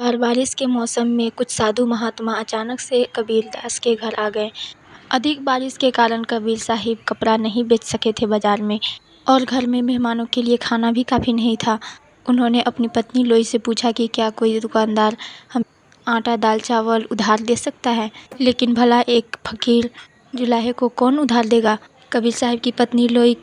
बाहर बारिश के मौसम में कुछ साधु महात्मा अचानक से कबीरदास के घर आ गए। अधिक बारिश के कारण कबीर साहिब कपड़ा नहीं बेच सके थे बाजार में, और घर में मेहमानों के लिए खाना भी काफ़ी नहीं था। उन्होंने अपनी पत्नी लोई से पूछा कि क्या कोई दुकानदार हम आटा दाल चावल उधार दे सकता है, लेकिन भला एक फकीर जुलाहे को कौन उधार देगा। कबीर साहिब की पत्नी लोई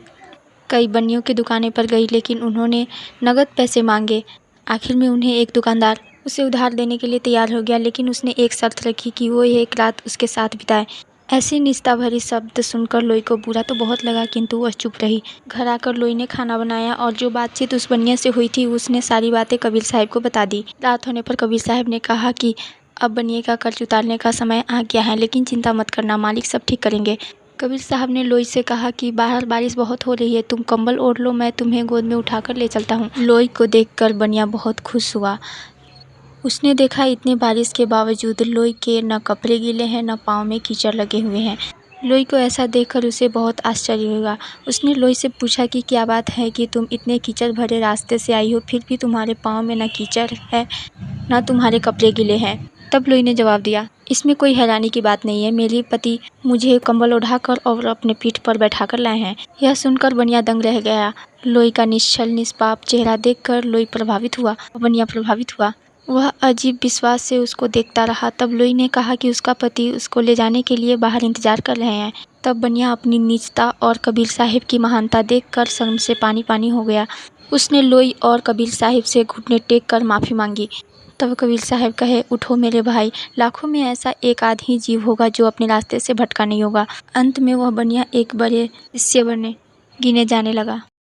कई बनियों की दुकानें पर गई, लेकिन उन्होंने नगद पैसे मांगे। आखिर में उन्हें एक दुकानदार उसे उधार देने के लिए तैयार हो गया, लेकिन उसने एक शर्त रखी कि वो एक रात उसके साथ बिताए। ऐसी निष्ठा भरी शब्द सुनकर लोई को बुरा तो बहुत लगा, किंतु वह चुप रही। घर आकर लोई ने खाना बनाया और जो बातचीत उस बनिया से हुई थी उसने सारी बातें कबीर साहिब को बता दी। रात होने पर कबीर साहिब ने कहा कि अब बनिए का कर्ज उतारने का समय आ गया है, लेकिन चिंता मत करना, मालिक सब ठीक करेंगे। कबीर साहब ने लोई से कहा कि बाहर बारिश बहुत हो रही है, तुम कंबल ओढ़ लो, मैं तुम्हें गोद में उठाकर ले चलता हूँ। लोई को देखकर बनिया बहुत खुश हुआ। उसने देखा इतने बारिश के बावजूद लोई के न कपड़े गीले हैं न पाँव में कीचड़ लगे हुए हैं। लोई को ऐसा देखकर उसे बहुत आश्चर्य हुआ। उसने लोई से पूछा कि क्या बात है कि तुम इतने कीचड़ भरे रास्ते से आई हो, फिर भी तुम्हारे पाँव में न कीचड़ है न तुम्हारे कपड़े गीले हैं। तब लोई ने जवाब दिया, इसमें कोई हैरानी की बात नहीं है, मेरे पति मुझे कंबल ओढ़ाकर और अपने पीठ पर बैठाकर लाए हैं। यह सुनकर बनिया दंग रह गया। लोई का निश्चल निष्पाप चेहरा देखकर लोई प्रभावित हुआ, बनिया प्रभावित हुआ। वह अजीब विश्वास से उसको देखता रहा। तब लोई ने कहा कि उसका पति उसको ले जाने के लिए बाहर इंतजार कर रहे हैं। तब बनिया अपनी नीचता और कबीर साहिब की महानता देखकर शर्म से पानी पानी हो गया। उसने लोई और कबीर साहिब से घुटने टेक कर माफ़ी मांगी। तब कबीर साहब कहे, उठो मेरे भाई, लाखों में ऐसा एक आध ही जीव होगा जो अपने रास्ते से भटका नहीं होगा। अंत में वह बनिया एक बड़े शिष्य बने गिने जाने लगा।